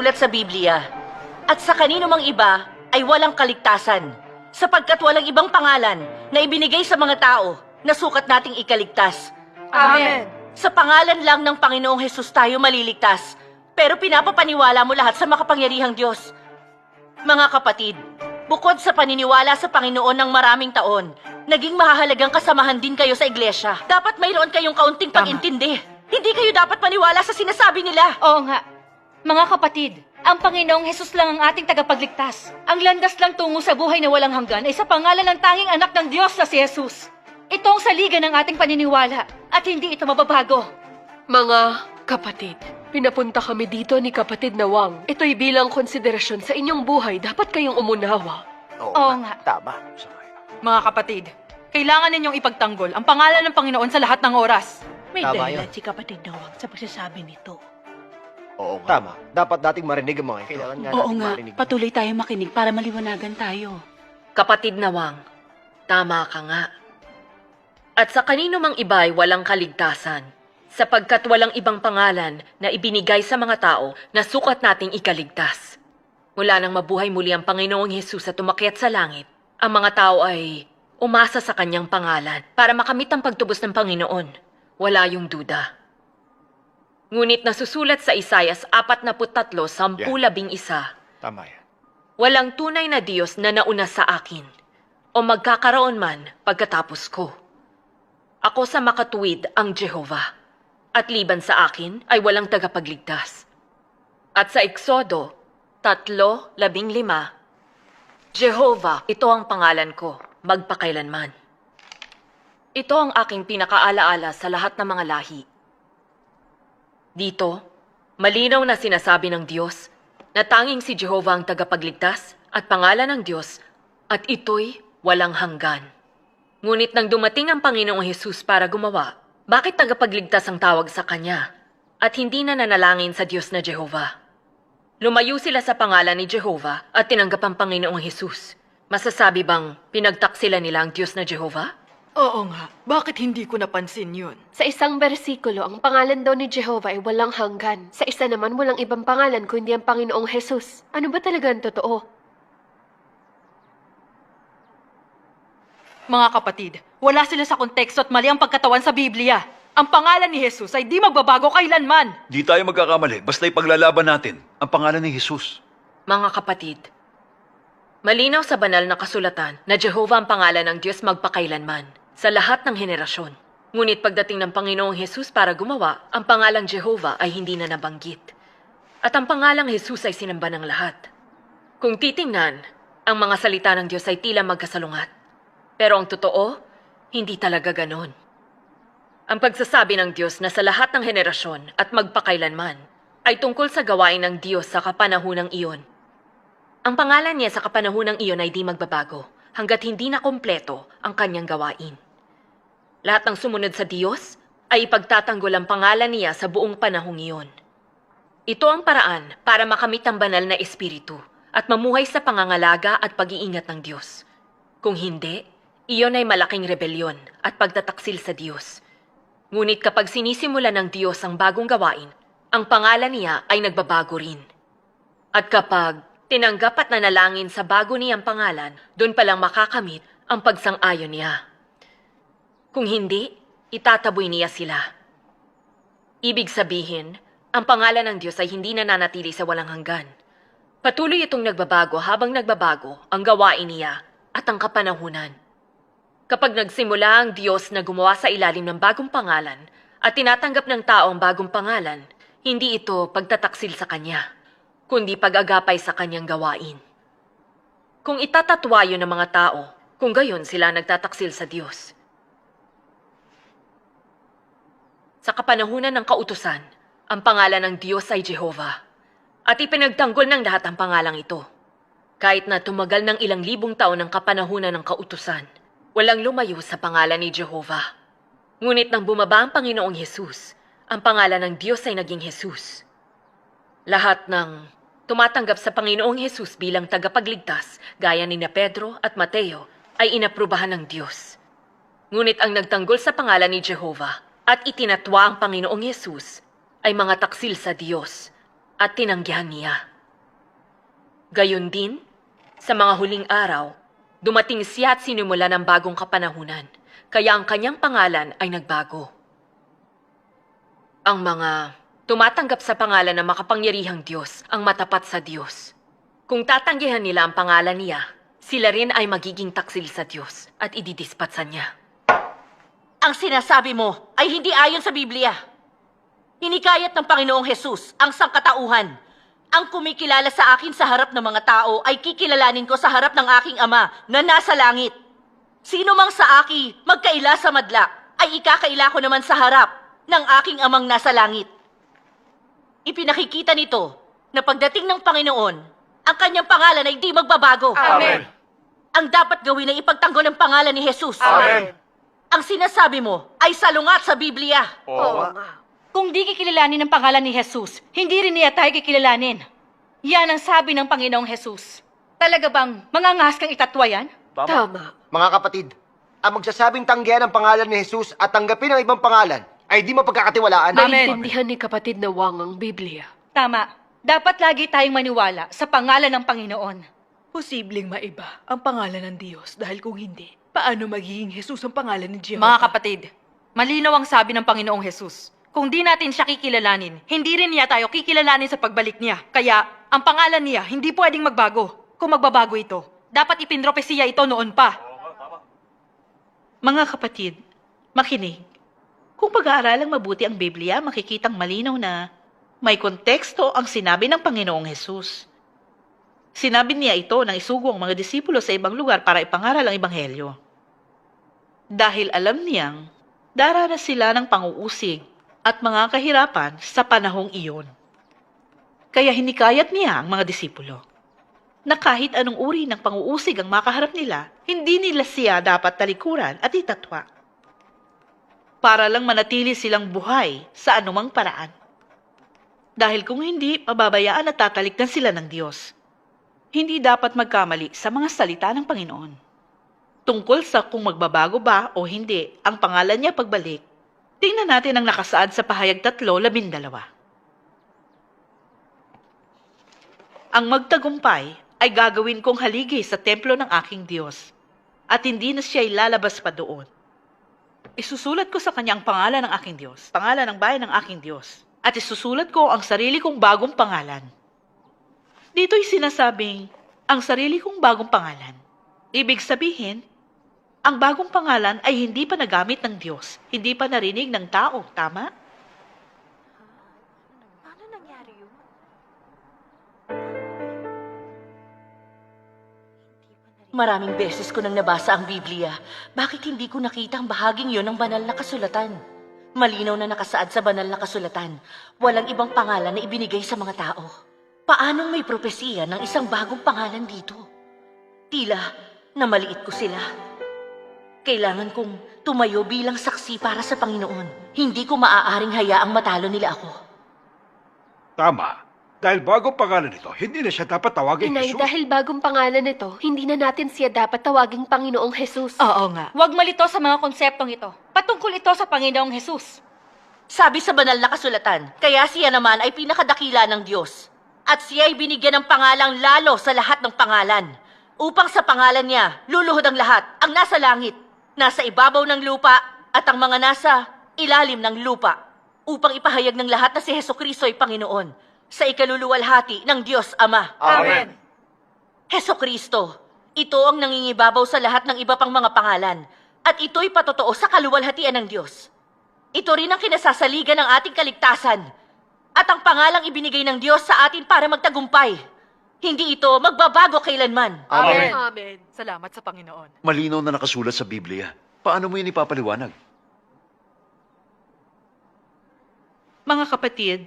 Sulat sa Biblia. At sa kanino mang iba ay walang kaligtasan, sapagkat walang ibang pangalan na ibinigay sa mga tao na sukat nating ikaligtas. Amen. Sa pangalan lang ng Panginoong Hesus tayo maliligtas, pero pinapapaniwala mo lahat sa makapangyarihang Diyos. Mga kapatid, bukod sa paniniwala sa Panginoon ng maraming taon, naging mahahalagang kasamahan din kayo sa iglesia. Dapat mayroon kayong kaunting pag-intindi. Hindi kayo dapat maniwala sa sinasabi nila. Oo nga. Mga kapatid, ang Panginoong Hesus lang ang ating tagapagligtas. Ang landas lang tungo sa buhay na walang hanggan ay sa pangalan ng tanging anak ng Diyos na si Jesus. Ito ang saligan ng ating paniniwala at hindi ito mababago. Mga kapatid, pinapunta kami dito ni kapatid na Wang. Ito'y bilang konsiderasyon sa inyong buhay. Dapat kayong umunawa. Oo nga. Tama. Mga kapatid, kailangan ninyong ipagtanggol ang pangalan ng Panginoon sa lahat ng oras. May Tama dahilan yun. si kapatid na Wang sa pagsasabi nito. Oo nga. Tama. Dapat dating marinig ang mga ito. Kailangan nga Oo nating nga, marinig. patuloy tayo makinig para maliwanagan tayo. Kapatid na Wang, tama ka nga. At sa kanino mang iba ay walang kaligtasan, sapagkat walang ibang pangalan na ibinigay sa mga tao na sukat nating ikaligtas. Mula nang mabuhay muli ang Panginoong Hesus at umakyat sa langit, ang mga tao ay umasa sa kanyang pangalan para makamit ang pagtubos ng Panginoon. Wala yung duda. Ngunit nasusulat sa Isaias 43:10-11, Tama yan. walang tunay na Diyos na nauna sa akin, o magkakaroon man pagkatapos ko. Ako sa makatuwid ang Jehovah, at liban sa akin ay walang tagapagligtas. At sa Eksodo 3:15, Jehovah, ito ang pangalan ko, magpakailanman. Ito ang aking pinakaalaala sa lahat ng mga lahi. Dito, malinaw na sinasabi ng Diyos na tanging si Jehovah ang tagapagligtas at pangalan ng Diyos at ito'y walang hanggan. Ngunit nang dumating ang Panginoong Hesus para gumawa, bakit tagapagligtas ang tawag sa Kanya at hindi na nanalangin sa Diyos na Jehovah? Lumayo sila sa pangalan ni Jehovah at tinanggap ang Panginoong Hesus. Masasabi bang pinagtaksila nila ang Diyos na Jehovah? Oo nga, bakit hindi ko napansin yun? Sa isang bersikulo, ang pangalan daw ni Jehovah ay walang hanggan. Sa isa naman, walang ibang pangalan kundi ang Panginoong Hesus. Ano ba talaga ang totoo? Mga kapatid, wala sila sa konteksto at mali ang pagkatawan sa Biblia. Ang pangalan ni Jesus ay di magbabago kailanman. Di tayo magkakamali, basta ipaglalaban natin ang pangalan ni Jesus. Mga kapatid, malinaw sa banal na kasulatan na Jehovah ang pangalan ng Diyos magpakailanman sa lahat ng henerasyon. Ngunit pagdating ng Panginoong Hesus para gumawa, ang pangalang Jehovah ay hindi na nabanggit. At ang pangalang Jesus ay sinamba ng lahat. Kung titingnan, ang mga salita ng Diyos ay tila magkasalungat. Pero ang totoo, hindi talaga ganon. Ang pagsasabi ng Diyos na sa lahat ng henerasyon at magpakailanman ay tungkol sa gawain ng Diyos sa kapanahunang iyon. Ang pangalan niya sa kapanahunang iyon ay di magbabago hanggat hindi na kompleto ang kanyang gawain. Lahat ng sumunod sa Diyos ay ipagtatanggol ang pangalan niya sa buong panahong iyon. Ito ang paraan para makamit ang banal na espiritu at mamuhay sa pangangalaga at pag-iingat ng Diyos. Kung hindi, iyon ay malaking rebelyon at pagtataksil sa Diyos. Ngunit kapag sinisimula ng Diyos ang bagong gawain, ang pangalan niya ay nagbabago rin. At kapag tinanggap at nanalangin sa bago niyang pangalan, doon palang makakamit ang pagsang-ayon niya. Kung hindi, itataboy niya sila. Ibig sabihin, ang pangalan ng Diyos ay hindi nananatili sa walang hanggan. Patuloy itong nagbabago habang nagbabago ang gawain niya at ang kapanahunan. Kapag nagsimula ang Diyos na gumawa sa ilalim ng bagong pangalan at tinatanggap ng tao ang bagong pangalan, hindi ito pagtataksil sa Kanya, kundi pag-agapay sa Kanyang gawain. Kung itatatwa yun ng mga tao, kung gayon sila nagtataksil sa Diyos. Sa kapanahunan ng kautusan, ang pangalan ng Diyos ay Jehovah, at ipinagtanggol ng lahat ang pangalang ito. Kahit na tumagal ng ilang libong taon ang kapanahunan ng kautusan, walang lumayo sa pangalan ni Jehovah. Ngunit nang bumaba ang Panginoong Hesus, ang pangalan ng Diyos ay naging Jesus. Lahat ng tumatanggap sa Panginoong Hesus bilang tagapagligtas, gaya ni Pedro at Mateo, ay inaprubahan ng Diyos. Ngunit ang nagtanggol sa pangalan ni Jehovah at itinatwa ang Panginoong Hesus ay mga taksil sa Diyos at tinanggihan niya. Gayon din, sa mga huling araw, dumating siya at sinimula ng bagong kapanahunan, kaya ang kanyang pangalan ay nagbago. Ang mga tumatanggap sa pangalan ng makapangyarihang Diyos ang matapat sa Diyos. Kung tatanggihan nila ang pangalan niya, sila rin ay magiging taksil sa Diyos at ididispat sa niya. Ang sinasabi mo ay hindi ayon sa Biblia. Hinikayat ng Panginoong Hesus ang sangkatauhan. Ang kumikilala sa akin sa harap ng mga tao ay kikilalanin ko sa harap ng aking Ama na nasa langit. Sino mang sa aki magkaila sa madla ay ikakaila ko naman sa harap ng aking Amang nasa langit. Ipinakikita nito na pagdating ng Panginoon, ang kanyang pangalan ay di magbabago. Amen. Ang dapat gawin ay ipagtanggol ang pangalan ni Jesus. Amen. Ang sinasabi mo ay salungat sa Biblia. Oo nga. Kung di kikilalanin ang pangalan ni Jesus, hindi rin niya tayo kikilalanin. Yan ang sabi ng Panginoong Jesus. Talaga bang mangangas kang itatwa yan? Tama. Mga kapatid, ang magsasabing tanggihan ang pangalan ni Jesus at tanggapin ang ibang pangalan ay di mapagkakatiwalaan. Naiintindihan ni kapatid na wang ang Biblia. Tama. Dapat lagi tayong maniwala sa pangalan ng Panginoon. Posibleng maiba ang pangalan ng Diyos dahil kung hindi, paano magiging Jesus ang pangalan ni Jehovah? Mga kapatid, malinaw ang sabi ng Panginoong Jesus. Kung di natin siya kikilalanin, hindi rin niya tayo kikilalanin sa pagbalik niya. Kaya, ang pangalan niya hindi pwedeng magbago. Kung magbabago ito, dapat ipinropesiya ito noon pa. Mga kapatid, makinig. Kung pag-aaralang mabuti ang Biblia, makikitang malinaw na may konteksto ang sinabi ng Panginoong Hesus. Sinabi niya ito nang isugo ang mga disipulo sa ibang lugar para ipangaral ang Ebanghelyo. Dahil alam niyang daranas sila ng panguusig at mga kahirapan sa panahong iyon. Kaya hinikayat niya ang mga disipulo na kahit anong uri ng panguusig ang makaharap nila, hindi nila siya dapat talikuran at itatwa. Para lang manatili silang buhay sa anumang paraan. Dahil kung hindi, pababayaan at tatalikdan sila ng Diyos. Hindi dapat magkamali sa mga salita ng Panginoon. Tungkol sa kung magbabago ba o hindi ang pangalan niya pagbalik, tingnan natin ang nakasaad sa pahayag 3:12. Ang magtagumpay ay gagawin kong haligi sa templo ng aking Diyos, at hindi na siya ilalabas pa doon. Isusulat ko sa kanya ang pangalan ng aking Diyos, pangalan ng bayan ng aking Diyos, at isusulat ko ang sarili kong bagong pangalan. Dito'y sinasabing, ang sarili kong bagong pangalan. Ibig sabihin, ang bagong pangalan ay hindi pa nagamit ng Diyos, hindi pa narinig ng tao, tama? Paano nangyari yun? Maraming beses ko nang nabasa ang Biblia. Bakit hindi ko nakita ang bahaging yon ng banal na kasulatan? Malinaw na nakasaad sa banal na kasulatan. Walang ibang pangalan na ibinigay sa mga tao. Paanong may propesiya ng isang bagong pangalan dito? Tila na maliit ko sila. Kailangan kong tumayo bilang saksi para sa Panginoon. Hindi ko maaaring hayaang matalo nila ako. Tama. Dahil bagong pangalan nito, hindi na siya dapat tawagin Inay, Jesus. dahil bagong pangalan nito, hindi na natin siya dapat tawaging Panginoong Jesus. Oo nga. Huwag malito sa mga konseptong ito. Patungkol ito sa Panginoong Jesus. Sabi sa banal na kasulatan, kaya siya naman ay pinakadakila ng Diyos. At siya ay binigyan ng pangalang lalo sa lahat ng pangalan. Upang sa pangalan niya, luluhod ang lahat, ang nasa langit, nasa ibabaw ng lupa, at ang mga nasa ilalim ng lupa. Upang ipahayag ng lahat na si Hesukristo ay Panginoon, sa ikaluluwalhati ng Diyos Ama. Amen. Hesukristo, ito ang nangingibabaw sa lahat ng iba pang mga pangalan, at ito'y patotoo sa kaluwalhatian ng Diyos. Ito rin ang kinasasaligan ng ating kaligtasan, at ang pangalang ibinigay ng Diyos sa atin para magtagumpay. Hindi ito magbabago kailanman. Amen. Amen. Salamat sa Panginoon. Malinaw na nakasulat sa Biblia. Paano mo yun ipapaliwanag? Mga kapatid,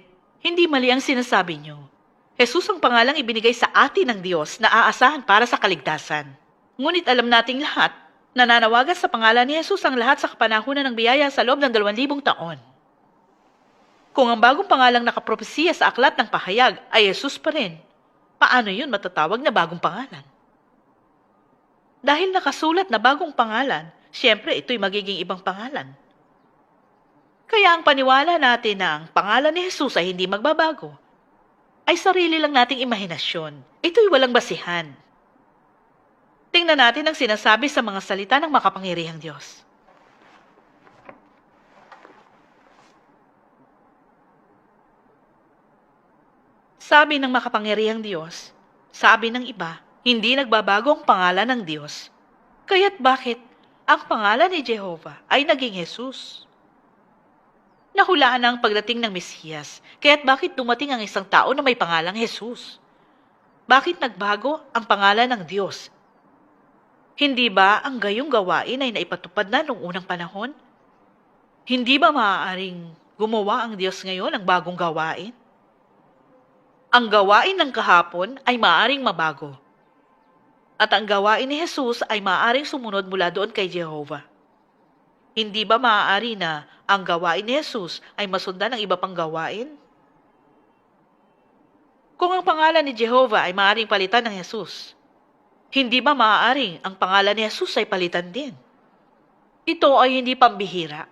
hindi mali ang sinasabi niyo. Jesus ang pangalang ibinigay sa atin ng Diyos na aasahan para sa kaligtasan. Ngunit alam nating lahat, nananawagan sa pangalan ni Jesus ang lahat sa kapanahunan ng biyaya sa loob ng 2,000 taon. Kung ang bagong pangalang nakapropesiya sa aklat ng pahayag ay Jesus pa rin, paano yun matatawag na bagong pangalan? Dahil nakasulat na bagong pangalan, siyempre ito'y magiging ibang pangalan. Kaya ang paniwala natin na ang pangalan ni Jesus ay hindi magbabago ay sarili lang nating imahinasyon. Ito'y walang basihan. Tingnan natin ang sinasabi sa mga salita ng makapangyarihang Diyos. Sabi ng makapangyarihang Diyos, sabi ng iba, hindi nagbabago ang pangalan ng Diyos. Kaya't bakit ang pangalan ni Jehovah ay naging Jesus? Nahulaan na ang pagdating ng Mesiyas, kaya't bakit dumating ang isang tao na may pangalang Jesus? Bakit nagbago ang pangalan ng Diyos? Hindi ba ang gayong gawain ay naipatupad na noong unang panahon? Hindi ba maaaring gumawa ang Diyos ngayon ng bagong gawain? Ang gawain ng kahapon ay maaaring mabago. At ang gawain ni Jesus ay maaaring sumunod mula doon kay Jehovah. Hindi ba maaari na ang gawain ni Jesus ay masundan ng iba pang gawain? Kung ang pangalan ni Jehovah ay maaaring palitan ng Jesus, hindi ba maaaring ang pangalan ni Jesus ay palitan din? Ito ay hindi pambihira.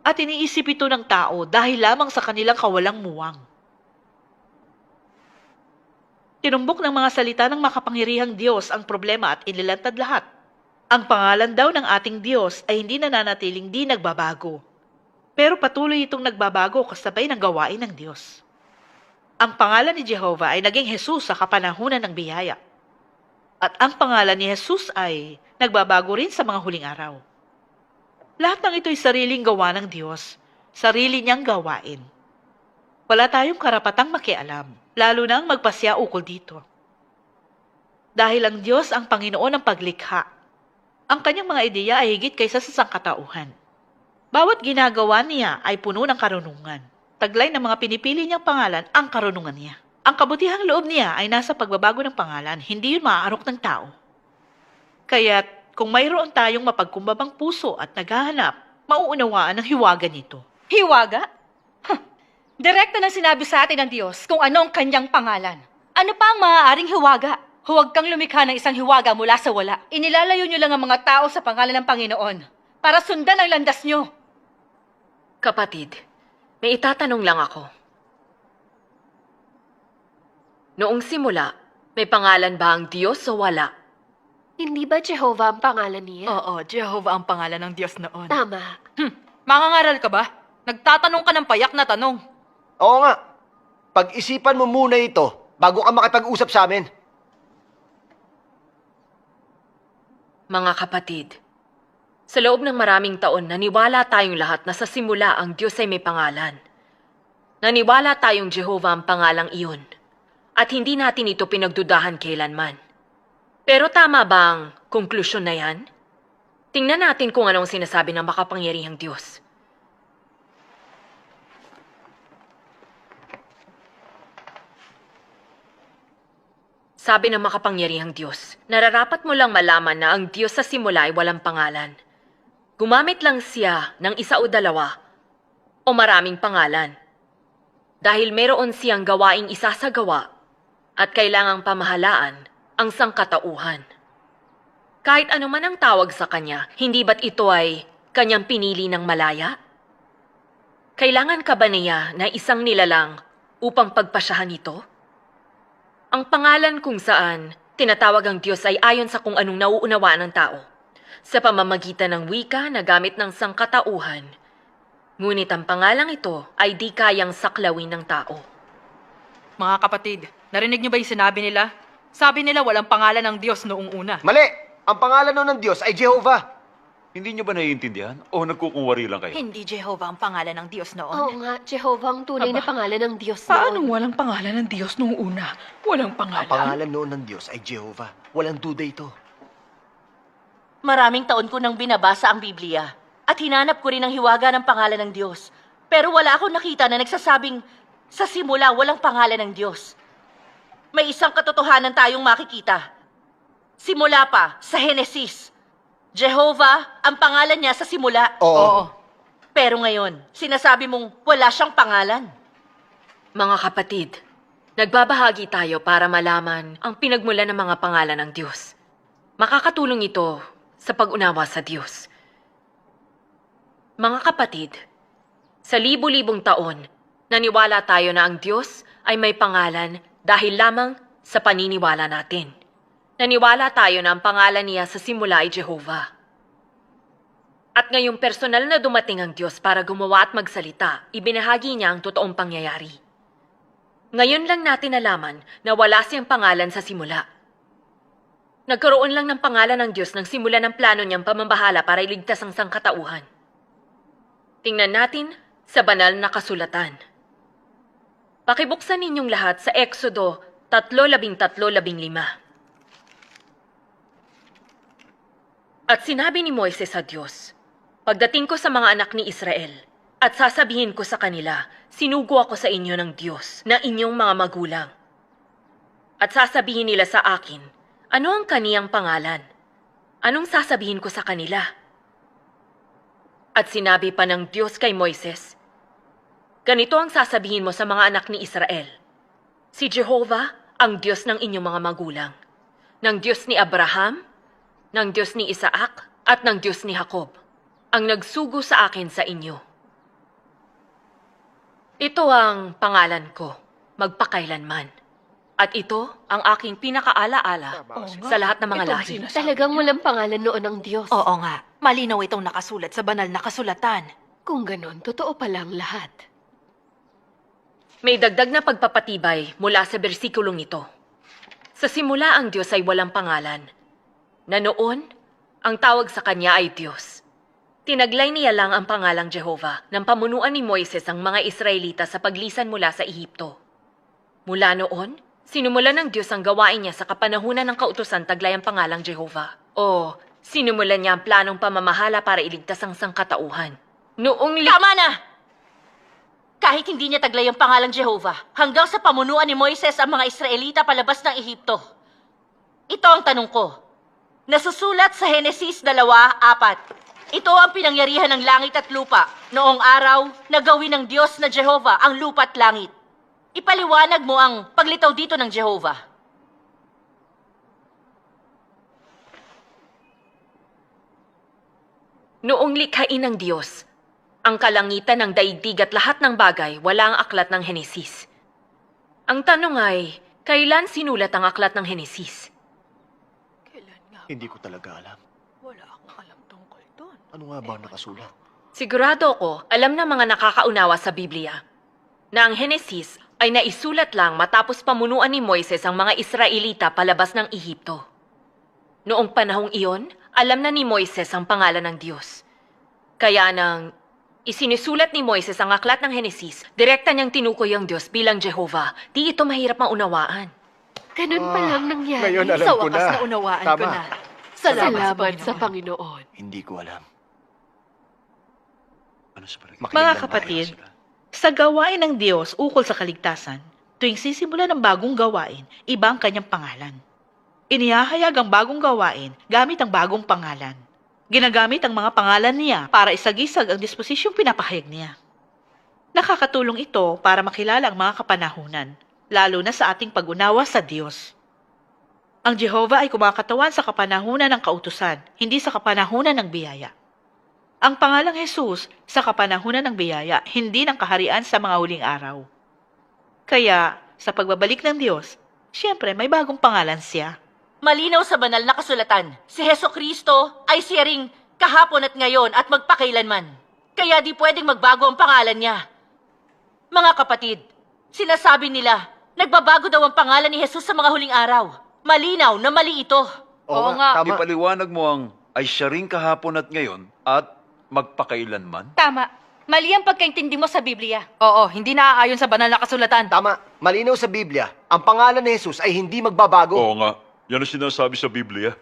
At iniisip ito ng tao dahil lamang sa kanilang kawalang muwang. Tinumbok ng mga salita ng makapangyarihang Diyos ang problema at inilantad lahat. Ang pangalan daw ng ating Diyos ay hindi nananatiling di nagbabago. Pero patuloy itong nagbabago kasabay ng gawain ng Diyos. Ang pangalan ni Jehovah ay naging Jesus sa kapanahunan ng biyaya. At ang pangalan ni Jesus ay nagbabago rin sa mga huling araw. Lahat ng ito'y sariling gawa ng Diyos, sarili niyang gawain. Wala tayong karapatang makialam, lalo nang magpasya ukol dito. Dahil ang Diyos ang Panginoon ng paglikha. Ang kanyang mga ideya ay higit kaysa sa sangkatauhan. Bawat ginagawa niya ay puno ng karunungan. Taglay ng mga pinipili niyang pangalan ang karunungan niya. Ang kabutihang loob niya ay nasa pagbabago ng pangalan, hindi yun maaarok ng tao. Kaya't kung mayroon tayong mapagkumbabang puso at naghahanap, mauunawaan ang hiwaga nito. Hiwaga? Direkta na sinabi sa atin ng Diyos kung ano ang kanyang pangalan. Ano pa ang maaaring hiwaga? Huwag kang lumikha ng isang hiwaga mula sa wala. Inilalayo niyo lang ang mga tao sa pangalan ng Panginoon para sundan ang landas niyo. Kapatid, may itatanong lang ako. Noong simula, may pangalan ba ang Diyos o wala? Hindi ba Jehovah ang pangalan niya? Oo, Jehovah ang pangalan ng Diyos noon. Tama. Mangangaral ka ba? Nagtatanong ka ng payak na tanong. Oo nga. Pag-isipan mo muna ito bago ka makipag-usap sa amin. Mga kapatid, sa loob ng maraming taon, naniwala tayong lahat na sa simula ang Diyos ay may pangalan. Naniwala tayong Jehovah ang pangalang iyon. At hindi natin ito pinagdudahan kailanman. Pero tama ba ang konklusyon na yan? Tingnan natin kung anong sinasabi ng makapangyarihang Diyos. Sabi ng makapangyarihang Diyos, nararapat mo lang malaman na ang Diyos sa simula ay walang pangalan. Gumamit lang siya ng isa o dalawa o maraming pangalan. Dahil meron siyang gawaing isasagawa at kailangang pamahalaan ang sangkatauhan. Kahit ano man ang tawag sa kanya, hindi ba't ito ay kanyang pinili ng malaya? Kailangan ka ba niya na isang nilalang upang pagpasyahan ito? Ang pangalan kung saan tinatawag ang Diyos ay ayon sa kung anong nauunawaan ng tao, sa pamamagitan ng wika na gamit ng sangkatauhan. Ngunit ang pangalang ito ay di kayang saklawin ng tao. Mga kapatid, narinig niyo ba yung sinabi nila? Sabi nila walang pangalan ng Diyos noong una. Mali! Ang pangalan nun ng Diyos ay Jehovah. Hindi nyo ba naiintindihan? O nagkukunwari lang kayo? Hindi Jehovah ang pangalan ng Diyos noon. Oo nga, Jehovah ang tunay na pangalan ng Diyos Paano noon. walang pangalan ng Diyos noong una? Walang Ang pangalan. pangalan noon ng Diyos ay Jehovah. Walang duda ito. Maraming taon ko nang binabasa ang Biblia at hinanap ko rin ang hiwaga ng pangalan ng Diyos. Pero wala akong nakita na nagsasabing sa simula walang pangalan ng Diyos. May isang katotohanan tayong makikita. Simula pa sa Henesis. Jehovah ang pangalan niya sa simula. Oo. Pero ngayon, sinasabi mong wala siyang pangalan. Mga kapatid, nagbabahagi tayo para malaman ang pinagmula ng mga pangalan ng Diyos. Makakatulong ito sa pag-unawa sa Diyos. Mga kapatid, sa libu-libong taon, naniwala tayo na ang Diyos ay may pangalan dahil lamang sa paniniwala natin. Naniwala tayo na ang pangalan niya sa simula ay Jehovah. At ngayong personal na dumating ang Diyos para gumawa at magsalita, ibinahagi niya ang totoong pangyayari. Ngayon lang natin nalaman na wala siyang pangalan sa simula. Nagkaroon lang ng pangalan ng Diyos nang simula ng plano niyang pamamahala para iligtas ang sangkatauhan. Tingnan natin sa banal na kasulatan. Pakibuksan ninyong lahat sa Exodo 3:13-15. At sinabi ni Moises sa Diyos, "Pagdating ko sa mga anak ni Israel, at sasabihin ko sa kanila, sinugo ako sa inyo ng Diyos na inyong mga magulang. At sasabihin nila sa akin, ano ang kaniyang pangalan? Anong sasabihin ko sa kanila?" At sinabi pa ng Diyos kay Moises, "Ganito ang sasabihin mo sa mga anak ni Israel. Si Jehovah ang Diyos ng inyong mga magulang, ng Diyos ni Abraham, ng Diyos ni Isaac, at ng Diyos ni Jacob, ang nagsugo sa akin sa inyo. Ito ang pangalan ko, magpakailanman. At ito ang aking pinakaalaala sa lahat ng mga lahi." Talagang walang pangalan noon ng Diyos. Oo nga, malinaw itong nakasulat sa banal na kasulatan. Kung ganon, totoo pala ang lahat. May dagdag na pagpapatibay mula sa bersikulong ito. Sa simula ang Diyos ay walang pangalan, na noon, ang tawag sa Kanya ay Diyos. Tinaglay niya lang ang pangalang Jehovah nang pamunuan ni Moises ang mga Israelita sa paglisan mula sa Ehipto. Mula noon, sinumulan ng Diyos ang gawain niya sa kapanahunan ng kautusan taglay ang pangalang Jehovah. O, sinumulan niya ang planong pamamahala para iligtas ang sangkatauhan. Tama na! Kahit hindi niya taglay ang pangalang Jehovah, hanggang sa pamunuan ni Moises ang mga Israelita palabas ng Ehipto. Ito ang tanong ko. Nasusulat sa Henesis 2:4. Ito ang pinangyarihan ng langit at lupa noong araw na gawin ng Diyos na Jehovah ang lupa at langit. Ipaliwanag mo ang paglitaw dito ng Jehovah. Noong likhain ng Diyos, ang kalangitan ng daigdig at lahat ng bagay, wala ang aklat ng Henesis. Ang tanong ay, kailan sinulat ang aklat ng Henesis? Hindi ko talaga alam. Wala akong alam tungkol doon. Ano nga ba ang nakasulat? Sigurado ko, alam ng mga nakakaunawa sa Biblia, na ang Henesis ay naisulat lang matapos pamunuan ni Moises ang mga Israelita palabas ng Ehipto. Noong panahong iyon, alam na ni Moises ang pangalan ng Diyos. Kaya nang isinusulat ni Moises ang aklat ng Henesis, direkta niyang tinukoy ang Diyos bilang Jehovah. Di ito mahirap maunawaan. Ganun pa lang nangyari. Ngayon alam Sa ko wakas na. na unawaan ko Tama. na. Salamat Salamat sa Panginoon. Hindi ko alam. Ano sa palagay? Makinig Mga lang kapatid, tayo. sa gawain ng Diyos ukol sa kaligtasan, tuwing sisimula ng bagong gawain, iba ang kanyang pangalan. Inihahayag ang bagong gawain gamit ang bagong pangalan. Ginagamit ang mga pangalan niya para isagisag ang disposisyong pinapahayag niya. Nakakatulong ito para makilala ang mga kapanahunan, lalo na sa ating pag-unawa sa Diyos. Ang Jehovah ay kumakatawan sa kapanahunan ng kautusan, hindi sa kapanahunan ng biyaya. Ang pangalang Jesus sa kapanahunan ng biyaya, hindi ng kaharian sa mga huling araw. Kaya, sa pagbabalik ng Diyos, siyempre may bagong pangalan siya. Malinaw sa banal na kasulatan, si Hesukristo ay siya ring kahapon at ngayon at magpakailanman. Kaya di pwedeng magbago ang pangalan niya. Mga kapatid, sinasabi nila, nagbabago daw ang pangalan ni Jesus sa mga huling araw. Malinaw na mali ito. Oo nga. Tama. Ipaliwanag mo ang ay siya ring kahapon at ngayon at magpakailanman? Tama. Mali ang pagkaintindi mo sa Biblia. Oo, hindi naaayon sa banal na kasulatan. Tama. Malinaw sa Biblia, ang pangalan ni Jesus ay hindi magbabago. Oo nga. Yan ang sinasabi sa Biblia.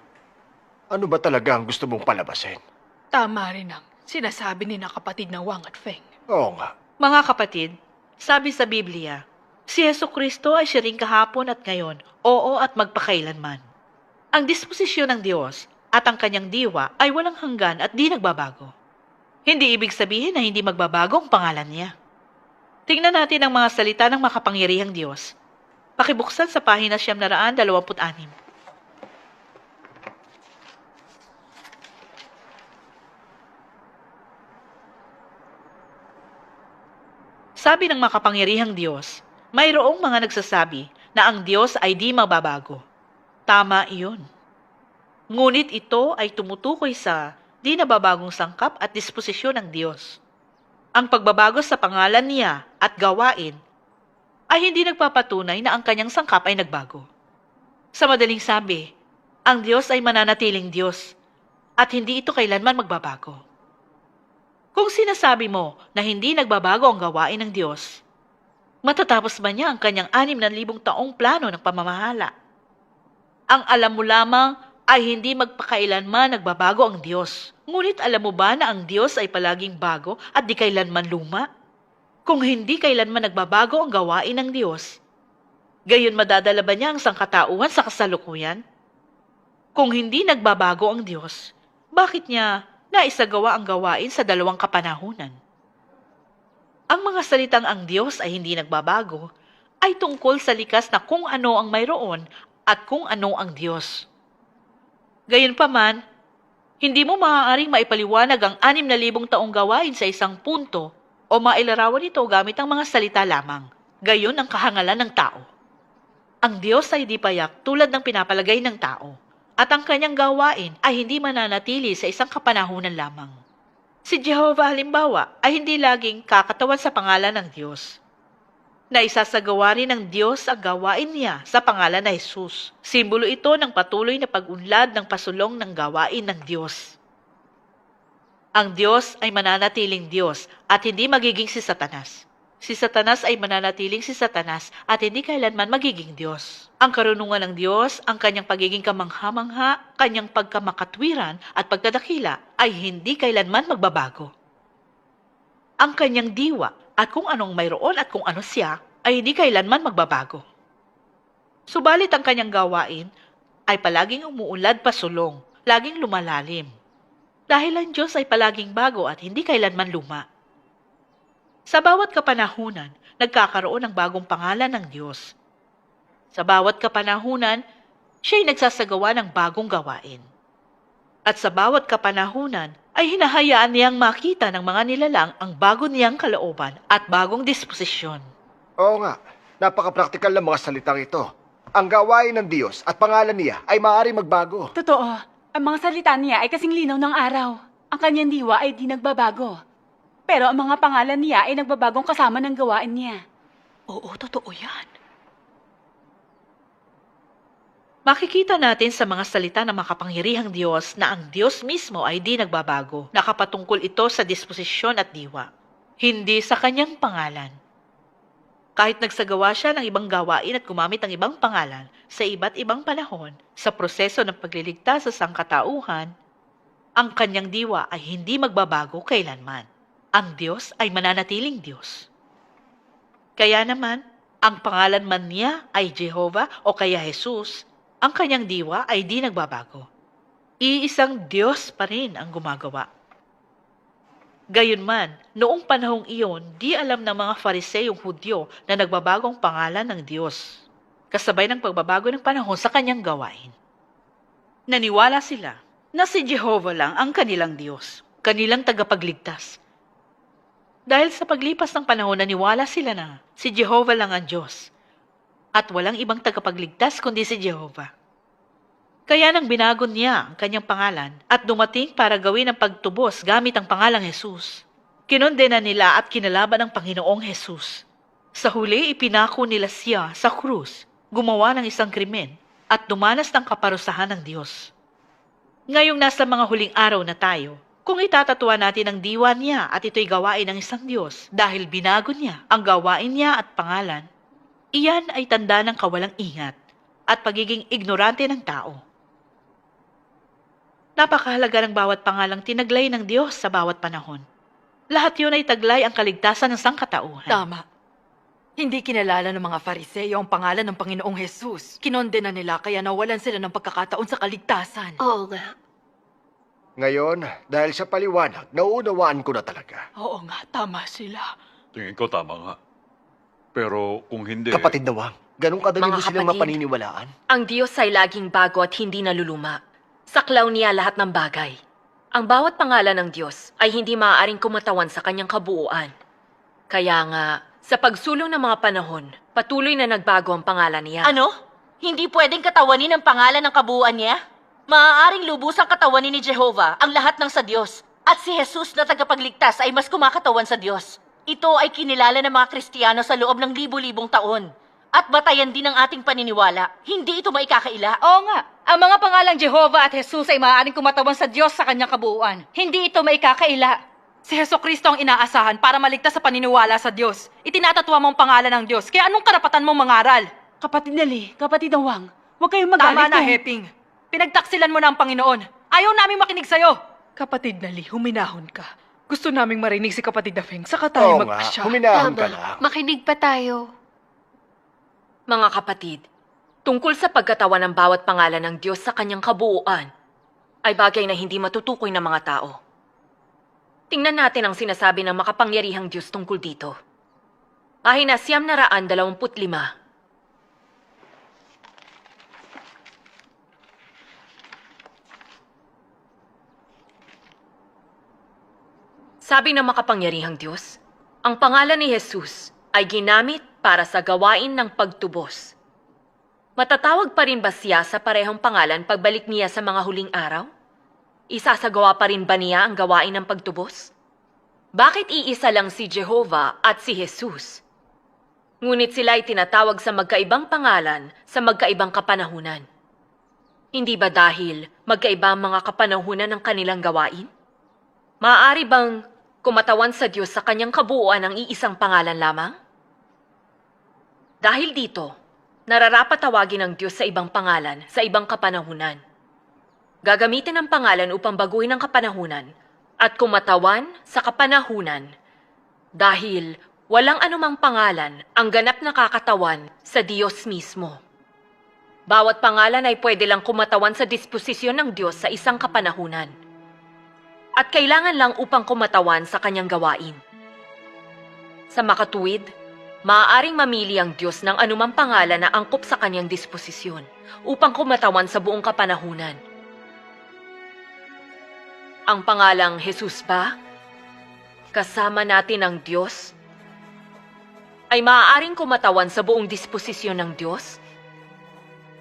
Ano ba talaga ang gusto mong palabasin? Tama rin ang sinasabi ni na kapatid na Wang at Feng. Oo nga. Mga kapatid, sabi sa Biblia, si Jesucristo ay siya ring kahapon at ngayon, oo at magpakailanman. Ang disposisyon ng Diyos at ang kanyang diwa ay walang hanggan at di nagbabago. Hindi ibig sabihin na hindi magbabago ang pangalan niya. Tingnan natin ang mga salita ng makapangyarihang Diyos. Pakibuksan sa pahina 726. Sabi ng makapangyarihang Diyos, Mayroong mga nagsasabi na ang Diyos ay di mababago. Tama iyon. Ngunit ito ay tumutukoy sa di nababagong sangkap at disposisyon ng Diyos. Ang pagbabago sa pangalan niya at gawain ay hindi nagpapatunay na ang kanyang sangkap ay nagbago. Sa madaling sabi, ang Diyos ay mananatiling Diyos at hindi ito kailanman magbabago. Kung sinasabi mo na hindi nagbabago ang gawain ng Diyos, matatapos ba niya ang kanyang 6,000 taong plano ng pamamahala? Ang alam mo lamang ay hindi magpakailanman nagbabago ang Diyos. Ngunit alam mo ba na ang Diyos ay palaging bago at di kailanman luma? Kung hindi kailanman nagbabago ang gawain ng Diyos, gayon madadala ba niya ang sangkatauhan sa kasalukuyan? Kung hindi nagbabago ang Diyos, bakit niya naisagawa ang gawain sa 2 kapanahunan? Ang mga salitang ang Diyos ay hindi nagbabago ay tungkol sa likas na kung ano ang mayroon at kung ano ang Diyos. Gayunpaman, hindi mo maaaring maipaliwanag ang 6,000 taong gawain sa isang punto o mailarawan ito gamit ang mga salita lamang. Gayon ang kahangalan ng tao. Ang Diyos ay di payak tulad ng pinapalagay ng tao, at ang kanyang gawain ay hindi mananatili sa isang kapanahunan lamang. Si Jehovah halimbawa ay hindi laging kakatawan sa pangalan ng Diyos. Naisasagawa rin ng Diyos ang gawain niya sa pangalan na Jesus. Simbolo ito ng patuloy na pag-unlad ng pasulong ng gawain ng Diyos. Ang Diyos ay mananatiling Diyos at hindi magiging si Satanas. Si Satanas ay mananatiling si Satanas at hindi kailanman magiging Diyos. Ang karunungan ng Diyos, ang kanyang pagiging kamangha-mangha, kanyang pagkamakatwiran at pagdadakila ay hindi kailanman magbabago. Ang kanyang diwa at kung anong mayroon at kung ano siya ay hindi kailanman magbabago. Subalit ang kanyang gawain ay palaging umuunlad pasulong, laging lumalalim. Dahil ang Diyos ay palaging bago at hindi kailanman luma. Sa bawat kapanahunan, nagkakaroon ng bagong pangalan ng Diyos. Sa bawat kapanahunan, siya'y nagsasagawa ng bagong gawain. At sa bawat kapanahunan, ay hinahayaan niyang makita ng mga nilalang ang bago niyang kalooban at bagong disposisyon. Oo nga, napaka-praktikal ng mga salitang ito. Ang gawain ng Diyos at pangalan niya ay maaaring magbago. Totoo. Ang mga salita niya ay kasing linaw ng araw. Ang kanyang diwa ay di nagbabago. Pero ang mga pangalan niya ay nagbabagong kasama ng gawain niya. Oo, totoo yan. Makikita natin sa mga salita ng makapangyarihang Diyos na ang Diyos mismo ay di nagbabago. Nakapatungkol ito sa disposisyon at diwa, hindi sa kanyang pangalan. Kahit nagsagawa siya ng ibang gawain at gumamit ng ibang pangalan sa iba't ibang panahon sa proseso ng pagliligtas sa sangkatauhan, ang kanyang diwa ay hindi magbabago kailanman. Ang Diyos ay mananatiling Diyos. Kaya naman, ang pangalan man niya ay Jehovah o kaya Jesus, ang kanyang diwa ay di nagbabago. Iisang Diyos pa rin ang gumagawa. Gayunman, noong panahong iyon, di alam ng mga Fariseyong Hudyo na nagbabagong pangalan ng Diyos, kasabay ng pagbabago ng panahon sa kanyang gawain. Naniwala sila na si Jehovah lang ang kanilang Diyos, kanilang tagapagligtas. Dahil sa paglipas ng panahon, naniwala sila na si Jehovah lang ang Diyos, at walang ibang tagapagligtas kundi si Jehovah. Kaya nang binago niya ang kanyang pangalan at dumating para gawin ang pagtubos gamit ang pangalang Jesus, kinondena nila at kinalaban ang Panginoong Jesus. Sa huli, ipinako nila siya sa krus, gumawa ng isang krimen at dumanas ng kaparusahan ng Diyos. Ngayong nasa mga huling araw na tayo, kung itatatwa natin ang diwa niya at ito'y gawain ng isang Diyos dahil binago niya ang gawain niya at pangalan, iyan ay tanda ng kawalang ingat at pagiging ignorante ng tao. Napakahalaga ng bawat pangalang tinaglay ng Diyos sa bawat panahon. Lahat yun ay taglay ang kaligtasan ng sangkatauhan. Tama. Hindi kinalala ng mga Fariseyo ang pangalan ng Panginoong Jesus. Kinondena nila kaya nawalan sila ng pagkakataon sa kaligtasan. Oo nga. Ngayon, dahil sa paliwanag, nauunawaan ko na talaga. Oo nga, tama sila. Tingin ko tama nga. Pero kung hindi... Kapatid na Wang, ganun kadali mo Mga silang kapatid. mapaniniwalaan? Ang Diyos ay laging bago at hindi naluluma. Saklaw niya lahat ng bagay. Ang bawat pangalan ng Diyos ay hindi maaaring kumatawan sa kanyang kabuuan. Kaya nga, Sa pagsulong ng mga panahon, patuloy na nagbago ang pangalan niya. Ano? Hindi pwedeng katawanin ang pangalan ng kabuuan niya? Maaaring lubusang katawanin ni Jehovah ang lahat ng sa Diyos. At si Jesus na tagapagligtas ay mas kumakatawan sa Diyos. Ito ay kinilala ng mga Kristiyano sa loob ng libu-libong taon. At batayan din ng ating paniniwala. Hindi ito maikakaila. Oo nga, ang mga pangalang Jehovah at Jesus ay maaaring kumatawan sa Diyos sa kanyang kabuuan. Hindi ito maikakaila. Si Hesukristo ang inaasahan para maligtas sa paniniwala sa Diyos. Itinatatwa mo ang pangalan ng Diyos, kaya anong karapatan mong mangaral? Kapatid Nali, kapatid Wang, huwag kayong magalit. Tama na, Heping. Pinagtaksilan mo na ang Panginoon. Ayaw naming makinig sa'yo. Kapatid Nali, huminahon ka. Gusto naming marinig si kapatid Dafeng, saka tayo Oo nga, magpasya. huminahon ka Tama. lang. Makinig pa tayo. Mga kapatid, tungkol sa pagkatawan ng bawat pangalan ng Diyos sa kanyang kabuuan, ay bagay na hindi matutukoy ng mga tao. Tingnan natin ang sinasabi ng makapangyarihang Diyos tungkol dito. Ahina 925. Sabi ng makapangyarihang Diyos, ang pangalan ni Jesus ay ginamit para sa gawain ng pagtubos. Matatawag pa rin ba siya sa parehong pangalan pagbalik niya sa mga huling araw? Isasagawa pa rin ba niya ang gawain ng pagtubos? Bakit iisa lang si Jehovah at si Jesus? Ngunit sila ay tinatawag sa magkaibang pangalan sa magkaibang kapanahunan. Hindi ba dahil magkaiba ang mga kapanahunan ng kanilang gawain? Maaari bang kumatawan sa Diyos sa kanyang kabuuan ng iisang pangalan lamang? Dahil dito, nararapat tawagin ng Diyos sa ibang pangalan sa ibang kapanahunan. Gagamitin ang pangalan upang baguhin ang kapanahunan at kumatawan sa kapanahunan dahil walang anumang pangalan ang ganap na kakatawan sa Diyos mismo. Bawat pangalan ay pwede lang kumatawan sa disposisyon ng Diyos sa isang kapanahunan. At kailangan lang upang kumatawan sa kanyang gawain. Sa makatuwid, maaaring mamili ang Diyos ng anumang pangalan na angkop sa kanyang disposisyon upang kumatawan sa buong kapanahunan. Ang pangalang Jesus ba, kasama natin ang Diyos, ay maaaring kumatawan sa buong disposisyon ng Diyos?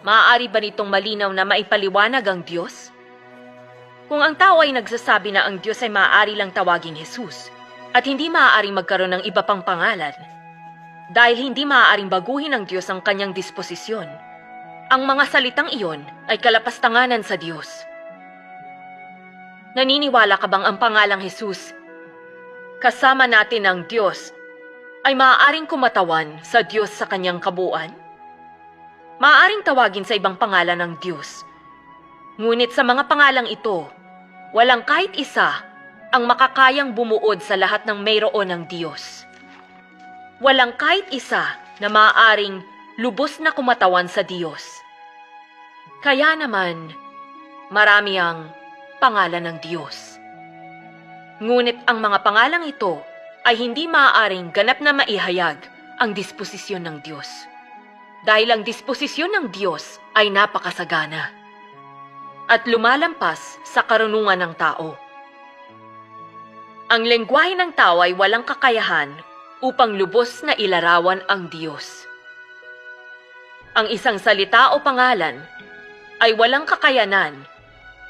Maaari ba nitong malinaw na maipaliwanag ang Diyos? Kung ang tao ay nagsasabi na ang Diyos ay maaari lang tawaging Jesus at hindi maaaring magkaroon ng iba pang pangalan, dahil hindi maaaring baguhin ng Diyos ang kanyang disposisyon, ang mga salitang iyon ay kalapastanganan sa Diyos. Naniniwala ka bang ang pangalang Jesus, kasama natin ang Diyos, ay maaaring kumatawan sa Diyos sa kanyang kabuuan? Maaaring tawagin sa ibang pangalan ng Diyos. Ngunit sa mga pangalang ito, walang kahit isa ang makakayang bumuod sa lahat ng mayroon ng Diyos. Walang kahit isa na maaaring lubos na kumatawan sa Diyos. Kaya naman, marami ang pangalan ng Diyos. Ngunit ang mga pangalang ito ay hindi maaaring ganap na maihayag ang disposisyon ng Diyos. Dahil ang disposisyon ng Diyos ay napakasagana at lumalampas sa karunungan ng tao. Ang lengguwahe ng tao ay walang kakayahan upang lubos na ilarawan ang Diyos. Ang isang salita o pangalan ay walang kakayanan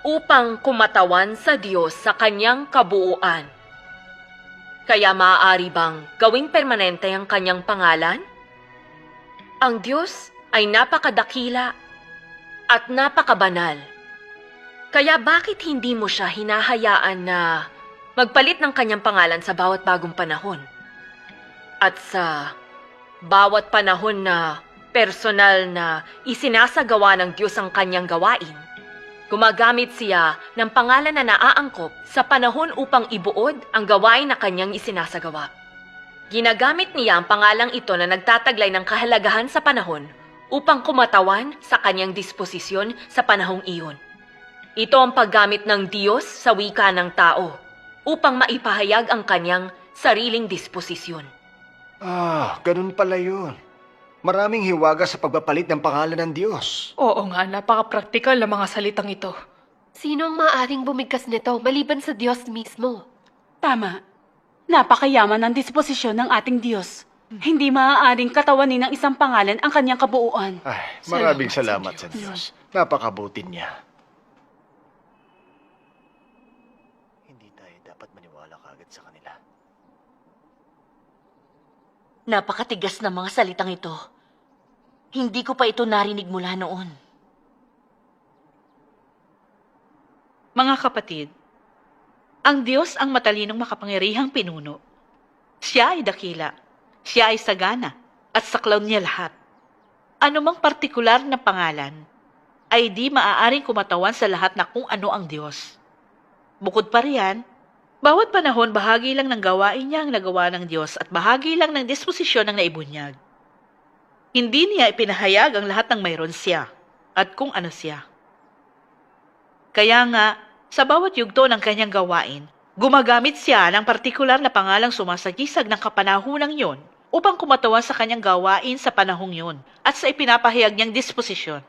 upang kumatawan sa Diyos sa kanyang kabuuan. Kaya maaari bang gawing permanente ang kanyang pangalan? Ang Diyos ay napakadakila at napakabanal. Kaya bakit hindi mo siya hinahayaan na magpalit ng kanyang pangalan sa bawat bagong panahon? At sa bawat panahon na personal na isinasagawa ng Diyos ang kanyang gawain, gumagamit siya ng pangalan na naaangkop sa panahon upang ibuod ang gawain na kanyang isinasagawa. Ginagamit niya ang pangalang ito na nagtataglay ng kahalagahan sa panahon upang kumatawan sa kanyang disposisyon sa panahong iyon. Ito ang paggamit ng Diyos sa wika ng tao upang maipahayag ang kanyang sariling disposisyon. Ganun pala yun. Maraming hiwaga sa pagpapalit ng pangalan ng Diyos. Oo nga, napaka-praktikal na mga salitang ito. Sino ang maaaring bumigkas nito maliban sa Diyos mismo? Tama. Napakayaman ng disposisyon ng ating Diyos. Hindi maaaring katawanin ng isang pangalan ang kanyang kabuuan. Ay, maraming salamat sa Diyos. Napakabuti niya. Hindi tayo dapat maniwala kaagad sa kanila. Napakatigas ng mga salitang ito. Hindi ko pa ito narinig mula noon. Mga kapatid, ang Diyos ang matalinong makapangyarihang pinuno. Siya ay dakila, siya ay sagana, at saklaw niya lahat. Anumang partikular na pangalan ay di maaaring kumatawan sa lahat na kung ano ang Diyos. Bukod pa riyan, bawat panahon bahagi lang ng gawain niya ang nagawa ng Diyos at bahagi lang ng disposisyon ng naibunyag. Hindi niya ipinahayag ang lahat ng mayroon siya at kung ano siya. Kaya nga, sa bawat yugto ng kanyang gawain, gumagamit siya ng partikular na pangalang sumasagisag ng kapanahunang yon upang kumatawan sa kanyang gawain sa panahong yon at sa ipinapahayag niyang disposisyon.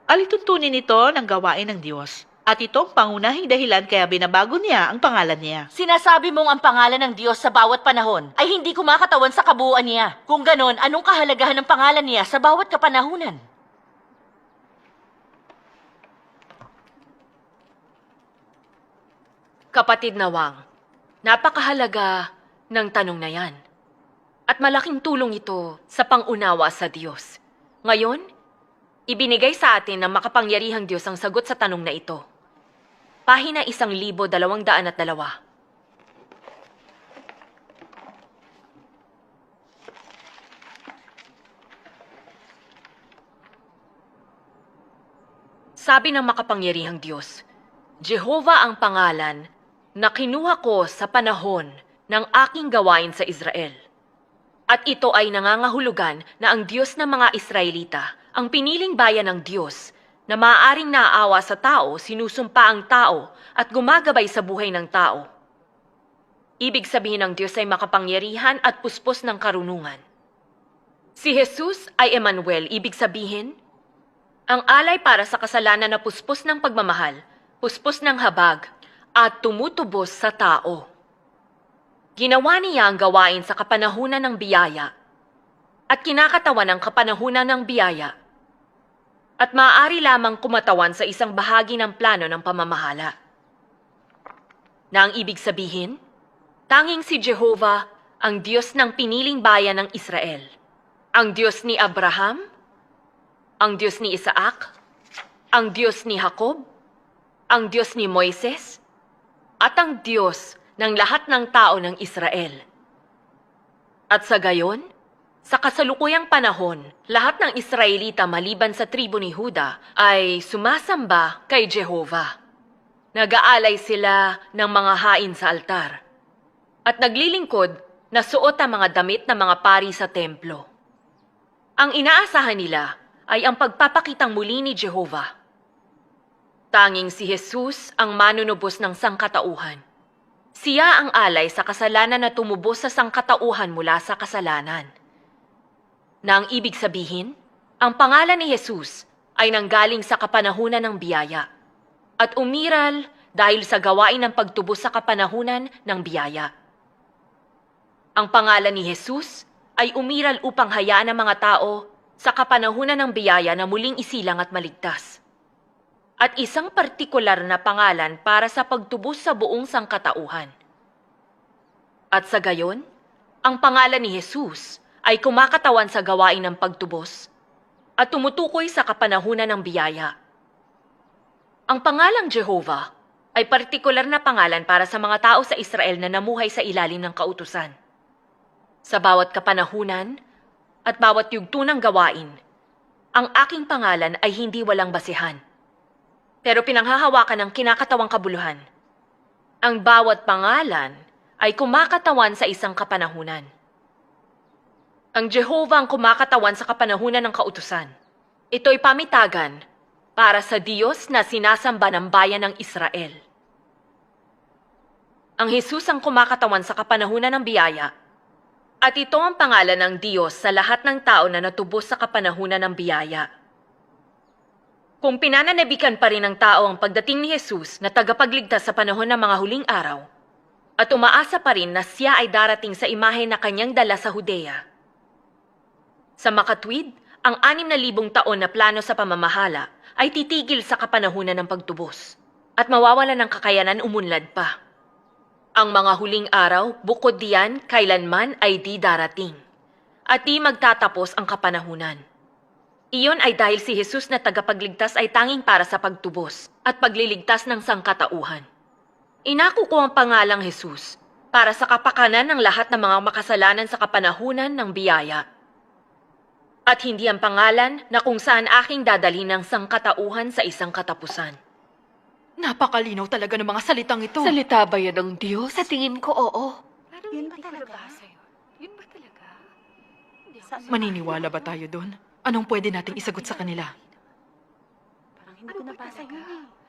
Alituntunin ito ng gawain ng Diyos at ito ang pangunahing dahilan kaya binabago niya ang pangalan niya. Sinasabi mong ang pangalan ng Diyos sa bawat panahon ay hindi kumakatawan sa kabuuan niya. Kung ganon, anong kahalagahan ng pangalan niya sa bawat kapanahunan? Kapatid na Wang, napakahalaga ng tanong na yan. At malaking tulong ito sa pangunawa sa Diyos. Ngayon, ibinigay sa atin ng makapangyarihang Diyos ang sagot sa tanong na ito. Pahina 1202. Sabi ng makapangyarihang Diyos, Jehovah ang pangalan na kinuha ko sa panahon ng aking gawain sa Israel. At ito ay nangangahulugan na ang Diyos ng mga Israelita, ang piniling bayan ng Diyos, na maaaring naaawa sa tao, sinusumpa ang tao, at gumagabay sa buhay ng tao. Ibig sabihin ng Diyos ay makapangyarihan at puspos ng karunungan. Si Jesus ay Emmanuel, ibig sabihin, ang alay para sa kasalanan na puspos ng pagmamahal, puspos ng habag, at tumutubos sa tao. Ginawa niya ang gawain sa kapanahunan ng biyaya at kinakatawan ng kapanahunan ng biyaya at maaari lamang kumatawan sa isang bahagi ng plano ng pamamahala. Na ang ibig sabihin, tanging si Jehovah ang Diyos ng piniling bayan ng Israel, ang Diyos ni Abraham, ang Diyos ni Isaac, ang Diyos ni Jacob, ang Diyos ni Moises, at ang Diyos ng lahat ng tao ng Israel. At sa gayon, sa kasalukuyang panahon, lahat ng Israelita maliban sa tribo ni Huda ay sumasamba kay Jehovah. Nag-aalay sila ng mga hain sa altar at naglilingkod na suot ang mga damit ng mga pari sa templo. Ang inaasahan nila ay ang pagpapakitang muli ni Jehovah. Tanging si Jesus ang manunubos ng sangkatauhan. Siya ang alay sa kasalanan na tumubos sa sangkatauhan mula sa kasalanan. Na ang ibig sabihin, ang pangalan ni Jesus ay nanggaling sa kapanahunan ng biyaya at umiral dahil sa gawain ng pagtubos sa kapanahunan ng biyaya. Ang pangalan ni Jesus ay umiral upang hayaan ang mga tao sa kapanahunan ng biyaya na muling isilang at maligtas. At isang partikular na pangalan para sa pagtubos sa buong sangkatauhan. At sa gayon, ang pangalan ni Jesus ay kumakatawan sa gawain ng pagtubos at tumutukoy sa kapanahunan ng biyaya. Ang pangalang Jehovah ay partikular na pangalan para sa mga tao sa Israel na namuhay sa ilalim ng kautusan. Sa bawat kapanahunan at bawat yugto ng gawain, ang aking pangalan ay hindi walang basihan. Pero pinanghahawakan ng kinakatawang kabuluhan. Ang bawat pangalan ay kumakatawan sa isang kapanahunan. Ang Jehovah ang kumakatawan sa kapanahunan ng kautusan. Ito'y pamitagan para sa Diyos na sinasamba ng bayan ng Israel. Ang Jesus ang kumakatawan sa kapanahunan ng biyaya. At ito ang pangalan ng Diyos sa lahat ng tao na natubos sa kapanahunan ng biyaya. Kung pinananabikan pa rin ng tao ang pagdating ni Jesus na tagapagligtas sa panahon ng mga huling araw, at umaasa pa rin na siya ay darating sa imahe na kanyang dala sa Judea, Sa makatwid, ang 6,000 taon na plano sa pamamahala ay titigil sa kapanahunan ng pagtubos at mawawala ng kakayanan umunlad pa. Ang mga huling araw, bukod diyan, kailanman ay di darating at di magtatapos ang kapanahunan. Iyon ay dahil si Jesus na tagapagligtas ay tanging para sa pagtubos at pagliligtas ng sangkatauhan. Inako ko ang pangalang Jesus para sa kapakanan ng lahat ng mga makasalanan sa kapanahunan ng biyaya. At hindi ang pangalan na kung saan aking dadalhin ng sangkatauhan sa isang katapusan. Napakalinaw talaga ng mga salitang ito. Salita ba yan ng Diyos? Sa tingin ko, oo. Yun ba talaga? Maniniwala ba tayo doon? Anong pwede nating isagot sa kanila? Parang hindi ko nabasa yun eh.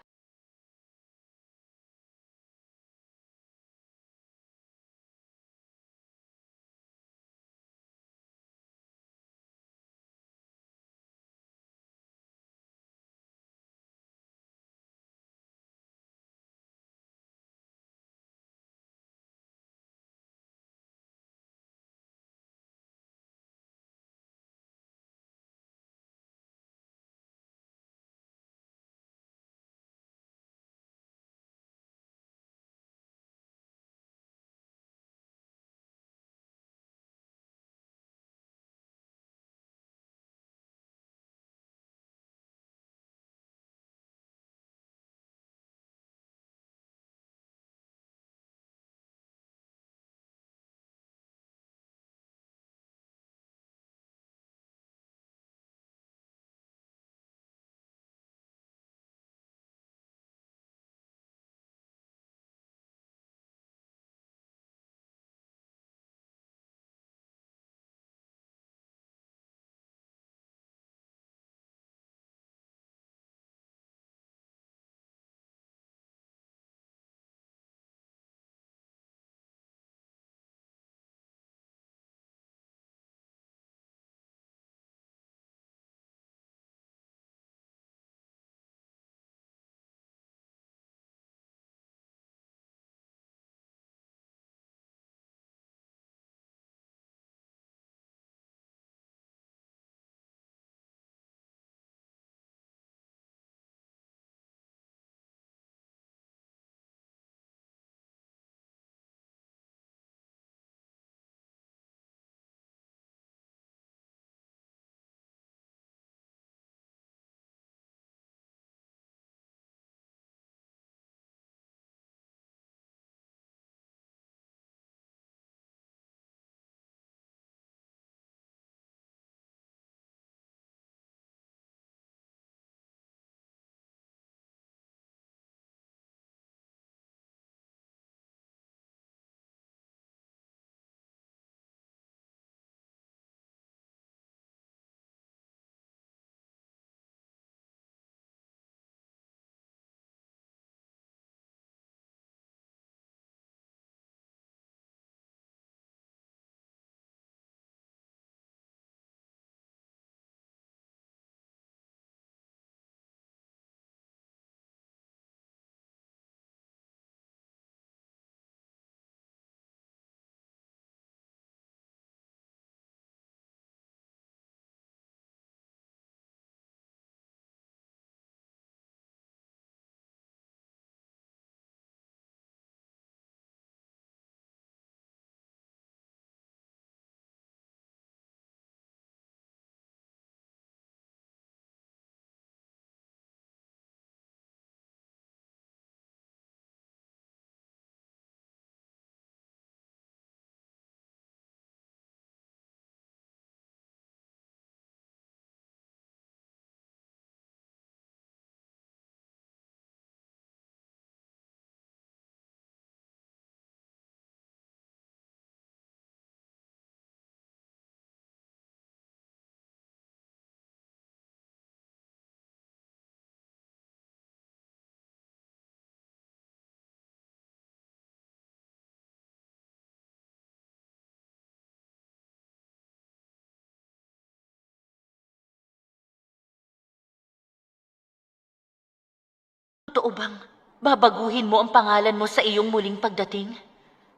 Totoo bang babaguhin mo ang pangalan mo sa iyong muling pagdating?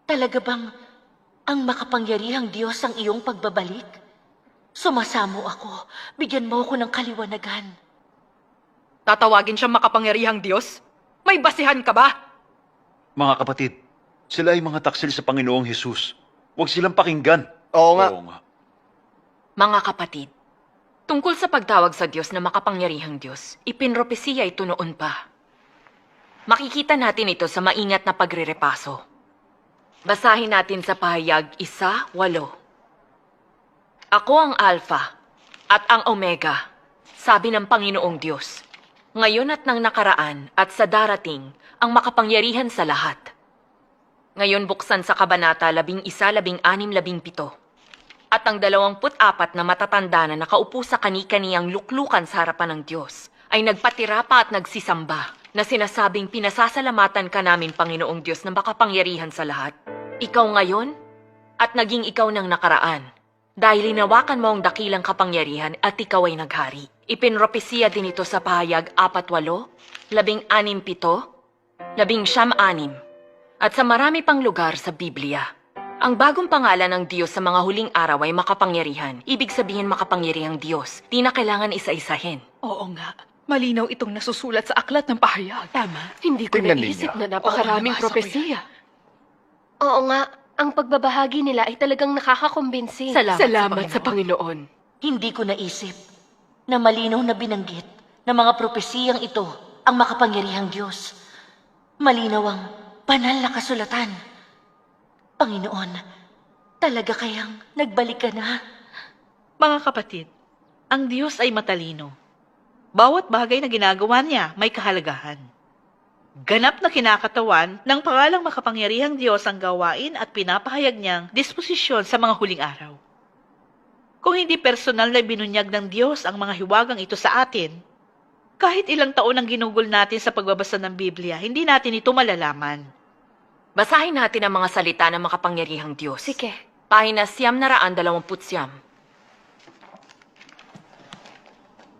Talaga bang ang makapangyarihang Diyos ang iyong pagbabalik? Sumasamo ako. Bigyan mo ako ng kaliwanagan. Tatawagin siyang makapangyarihang Diyos? May basihan ka ba? Mga kapatid, sila ay mga taksil sa Panginoong Hesus. Huwag silang pakinggan. Oo nga. Mga kapatid, tungkol sa pagtawag sa Diyos na makapangyarihang Diyos, ipinropesiya ito noon pa. Makikita natin ito sa maingat na pagrerepaso. Basahin natin sa pahayag 1:8. Ako ang Alpha at ang Omega, sabi ng Panginoong Diyos. Ngayon at nang nakaraan at sa darating, ang makapangyarihan sa lahat. Ngayon buksan sa Kabanata 11:16-17. At ang 24 na matatanda na nakaupo sa kani-kaniyang luklukan sa harapan ng Diyos ay nagpatira pa at nagsisamba na sinasabing pinasasalamatan ka namin, Panginoong Diyos, na makapangyarihan sa lahat. Ikaw ngayon at naging ikaw ng nakaraan. Dahil hinawakan mo ang dakilang kapangyarihan at ikaw ay naghari. Ipinropesiya din ito sa pahayag 4:8, 16:7, 19:6, at sa marami pang lugar sa Biblia. Ang bagong pangalan ng Diyos sa mga huling araw ay makapangyarihan. Ibig sabihin makapangyarihang Diyos. Di na kailangan isa-isahin. Oo nga. Malinaw itong nasusulat sa aklat ng pahayag. Tama. Hindi ko Tingnan naisip ninyo. na napakaraming Oo, nabasa ko propesiya. Oo nga, ang pagbabahagi nila ay talagang nakakakumbinsi. Salamat sa Panginoon. Hindi ko naisip na malinaw na binanggit na mga propesiyang ito ang makapangyarihang Diyos. Malinaw ang banal na kasulatan. Panginoon, talaga kayang nagbalik ka na? Mga kapatid, ang Diyos ay matalino. Bawat bagay na ginagawa niya may kahalagahan. Ganap na kinakatawan ng pangalang makapangyarihang Diyos ang gawain at pinapahayag niyang disposisyon sa mga huling araw. Kung hindi personal na binunyag ng Diyos ang mga hiwagang ito sa atin, kahit ilang taon ang ginugol natin sa pagbabasa ng Biblia, hindi natin ito malalaman. Basahin natin ang mga salita ng makapangyarihang Diyos. Sige. Pahina 929.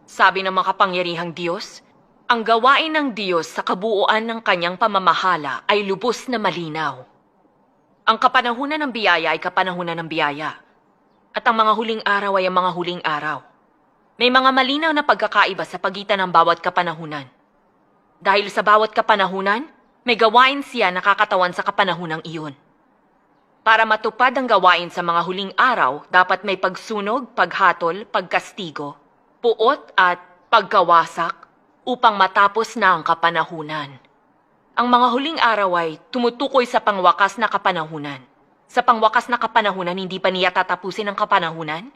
Sabi ng makapangyarihang Diyos, ang gawain ng Diyos sa kabuuan ng kanyang pamamahala ay lubos na malinaw. Ang kapanahunan ng biyaya ay kapanahunan ng biyaya. At ang mga huling araw ay ang mga huling araw. May mga malinaw na pagkakaiba sa pagitan ng bawat kapanahunan. Dahil sa bawat kapanahunan, may gawain siya na kakatawan sa kapanahunang iyon. Para matupad ang gawain sa mga huling araw, dapat may pagsunog, paghatol, pagkastigo, puot at pagkawasak upang matapos na ang kapanahunan. Ang mga huling araw ay tumutukoy sa pangwakas na kapanahunan. Sa pangwakas na kapanahunan, hindi pa niya tatapusin ang kapanahunan?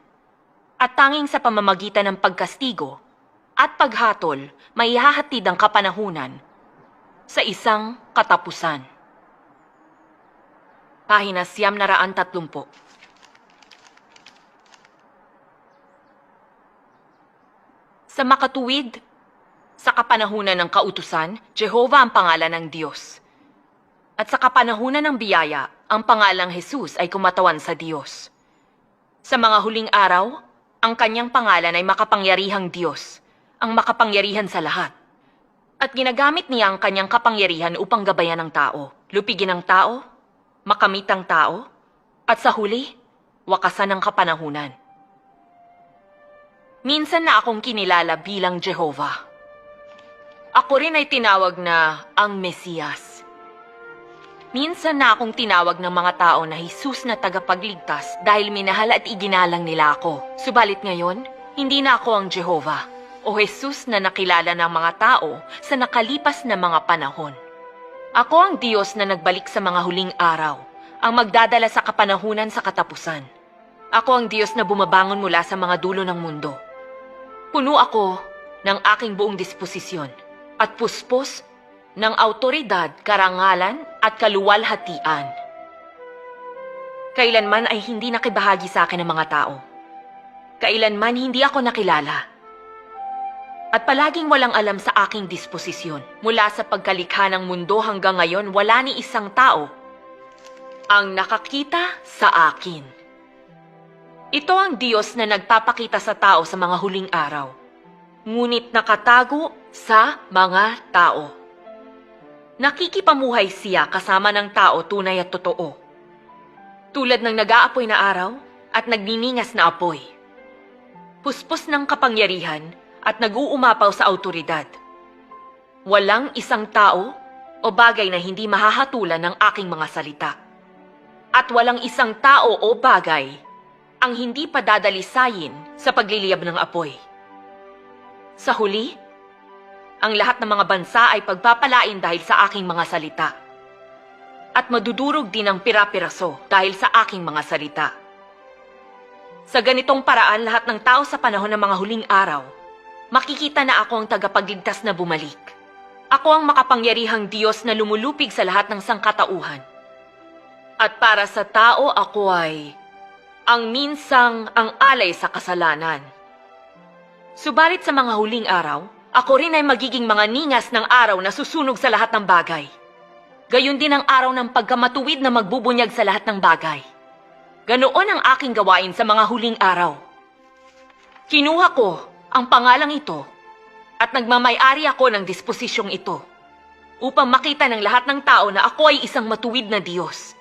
At tanging sa pamamagitan ng pagkastigo at paghatol, may ihahatid ang kapanahunan sa isang katapusan. Pahina 930. Sa makatuwid, sa kapanahunan ng kautusan, Jehovah ang pangalan ng Diyos. At sa kapanahunan ng biyaya, ang pangalang Jesus ay kumatawan sa Diyos. Sa mga huling araw, ang kanyang pangalan ay makapangyarihang Diyos, ang makapangyarihan sa lahat. At ginagamit niya ang kanyang kapangyarihan upang gabayan ang tao, lupigin ang tao, makamit ang tao, at sa huli, wakasan ang kapanahunan. Minsan na akong kinilala bilang Jehovah. Ako rin ay tinawag na ang Mesiyas. Minsan na akong tinawag ng mga tao na Jesus na tagapagligtas dahil minahal at iginalang nila ako. Subalit ngayon, hindi na ako ang Jehovah o Jesus na nakilala ng mga tao sa nakalipas na mga panahon. Ako ang Diyos na nagbalik sa mga huling araw, ang magdadala sa kapanahunan sa katapusan. Ako ang Diyos na bumabangon mula sa mga dulo ng mundo. Puno ako ng aking buong disposisyon at puspos ng autoridad, karangalan at kaluwalhatian. Kailanman ay hindi nakibahagi sa akin ng mga tao. Kailanman hindi ako nakilala. At palaging walang alam sa aking disposisyon. Mula sa pagkalikha ng mundo hanggang ngayon, wala ni isang tao ang nakakita sa akin. Ito ang Diyos na nagpapakita sa tao sa mga huling araw, ngunit nakatago sa mga tao. Nakikipamuhay siya kasama ng tao tunay at totoo. Tulad ng nag-aapoy na araw at nagniningas na apoy. puspos ng kapangyarihan at nag-uumapaw sa autoridad. Walang isang tao o bagay na hindi mahahatulan ng aking mga salita. At walang isang tao o bagay ang hindi padadalisayin sa pagliliyab ng apoy. Sa huli, ang lahat ng mga bansa ay pagpapalain dahil sa aking mga salita. At madudurog din ang pira-piraso dahil sa aking mga salita. Sa ganitong paraan, lahat ng tao sa panahon ng mga huling araw, makikita na ako ang tagapagligtas na bumalik. Ako ang makapangyarihang Diyos na lumulupig sa lahat ng sangkatauhan. At para sa tao, ako ay ang minsang ang alay sa kasalanan. Subalit sa mga huling araw, ako rin ay magiging mga ningas ng araw na susunog sa lahat ng bagay. Gayon din ang araw ng pagkamatuwid na magbubunyag sa lahat ng bagay. Ganoon ang aking gawain sa mga huling araw. Kinuha ko ang pangalang ito at nagmamay-ari ako ng disposisyong ito upang makita ng lahat ng tao na ako ay isang matuwid na Diyos.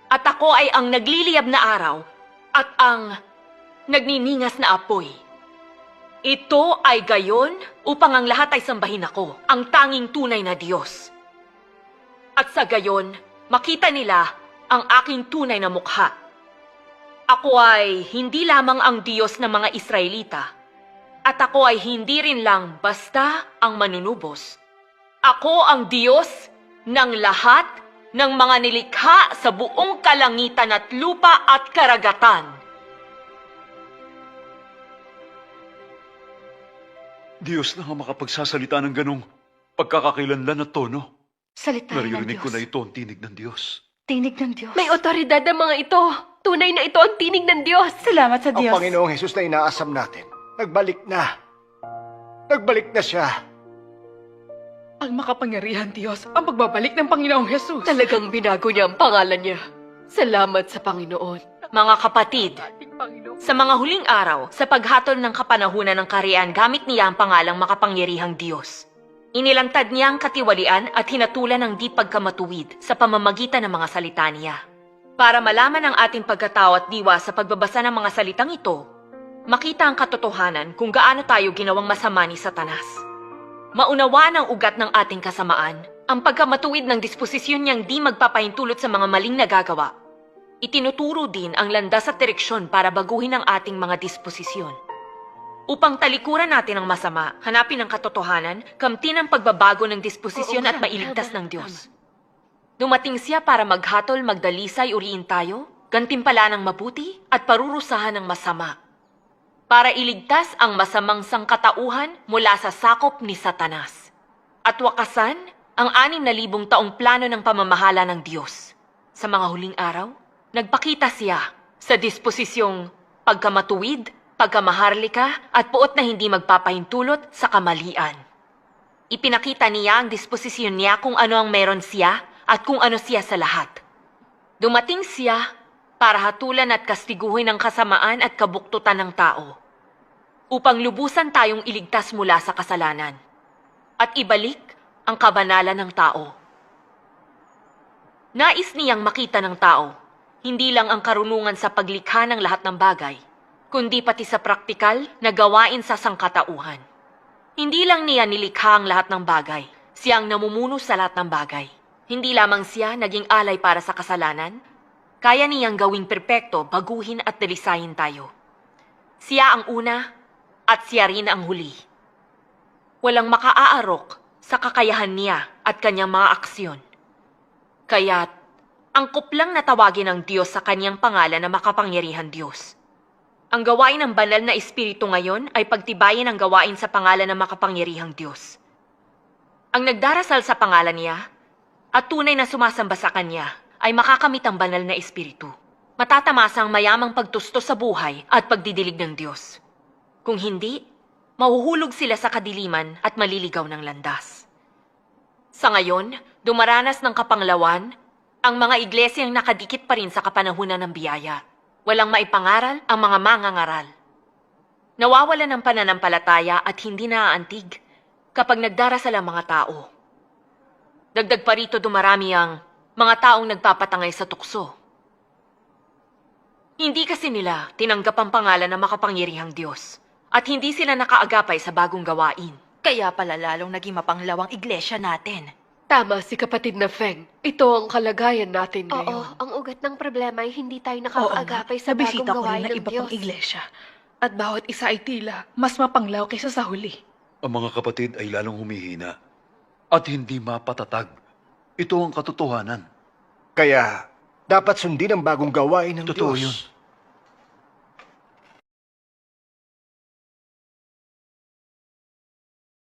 At ako ay ang nagliliyab na araw at ang nagniningas na apoy. Ito ay gayon upang ang lahat ay sambahin ako, ang tanging tunay na Diyos. At sa gayon, makita nila ang aking tunay na mukha. Ako ay hindi lamang ang Diyos ng mga Israelita, at ako ay hindi rin lang basta ang manunubos. Ako ang Diyos ng lahat ng mga nilikha sa buong kalangitan at lupa at karagatan. Diyos na ang makapagsasalita ng ganong pagkakakilanlan at tono. Salita ng Naririnig Diyos. ko na ito ang tinig ng Diyos. Tinig ng Diyos. May otoridad ang mga ito. Tunay na ito ang tinig ng Diyos. Salamat sa Ang Diyos. Panginoong Jesus na inaasam natin, nagbalik na. Nagbalik na siya. Ang makapangyarihan Diyos, ang pagbabalik ng Panginoong Jesus. Talagang binago niya ang pangalan niya. Salamat sa Panginoon. Mga kapatid, sa mga huling araw, sa paghatol ng kapanahunan ng kaharian, gamit niya ang pangalang makapangyarihang Diyos. Inilantad niya ang katiwalian at hinatulan ng di pagkamatuwid sa pamamagitan ng mga salita niya. Para malaman ang ating pagkatao at diwa sa pagbabasa ng mga salitang ito, makita ang katotohanan kung gaano tayo ginawang masama ni Satanas. Maunawaan ang ugat ng ating kasamaan, ang pagkamatuwid ng disposisyon niyang di magpapahintulot sa mga maling nagagawa. Itinuturo din ang landas at direksyon para baguhin ang ating mga disposisyon. Upang talikuran natin ang masama, hanapin ang katotohanan, kamtin ang pagbabago ng disposisyon at mailigtas ng Diyos. Dumating siya para maghatol, magdalisay, uriin tayo, gantimpala ng mabuti, at parurusahan ng masama. Para iligtas ang masamang sangkatauhan mula sa sakop ni Satanas. At wakasan ang 6,000 taong plano ng pamamahala ng Diyos. Sa mga huling araw, nagpakita siya sa disposisyong pagkamatuwid, pagkamaharlika at puot na hindi magpapahintulot sa kamalian. Ipinakita niya ang disposisyon niya kung ano ang meron siya at kung ano siya sa lahat. Dumating siya para hatulan at kastiguhin ang kasamaan at kabuktutan ng tao, upang lubusan tayong iligtas mula sa kasalanan at ibalik ang kabanalan ng tao. Nais niyang makita ng tao, hindi lang ang karunungan sa paglikha ng lahat ng bagay, kundi pati sa praktikal na gawain sa sangkatauhan. Hindi lang niya nilikha ang lahat ng bagay, siya ang namumuno sa lahat ng bagay. Hindi lamang siya naging alay para sa kasalanan, kaya niyang gawing perpekto, baguhin at dalisayin tayo. Siya ang una at siya rin ang huli. Walang makaaarok sa kakayahan niya at kanyang mga aksyon. Kaya't angkop lang na tawagin ng Diyos sa kanyang pangalan na makapangyarihan Diyos. Ang gawain ng banal na espiritu ngayon ay pagtibayin ang gawain sa pangalan ng makapangyarihang Diyos. Ang nagdarasal sa pangalan niya at tunay na sumasamba sa kanya ay makakamit ang banal na espiritu. Matatamasa ang mayamang pagtusto sa buhay at pagdidilig ng Diyos. Kung hindi, mahuhulog sila sa kadiliman at maliligaw ng landas. Sa ngayon, dumaranas ng kapanglawan ang mga iglesyang nakadikit pa rin sa kapanahunan ng biyaya. Walang maipangaral ang mga mangangaral. Nawawalan ng pananampalataya at hindi naaantig kapag nagdarasal ang mga tao. Dagdag pa rito dumarami ang mga taong nagpapatangay sa tukso. Hindi kasi nila tinanggap ang pangalan ng makapangyarihang Diyos At hindi sila nakaagapay sa bagong gawain. Kaya pala lalong naging mapanglawang iglesia natin. Tama si kapatid na Feng. Ito ang kalagayan natin Oo, ngayon. ang ugat ng problema ay hindi tayo Oo nga, nakakaagapay sa bagong nabisita ko rin gawain na ng iba Diyos. pang iglesia. At bawat isa ay tila mas mapanglaw kaysa sa huli. Ang mga kapatid ay lalong humihina at hindi mapatatag. Ito ang katotohanan. Kaya, dapat sundin ang bagong gawain ng Totoo Diyos. yun.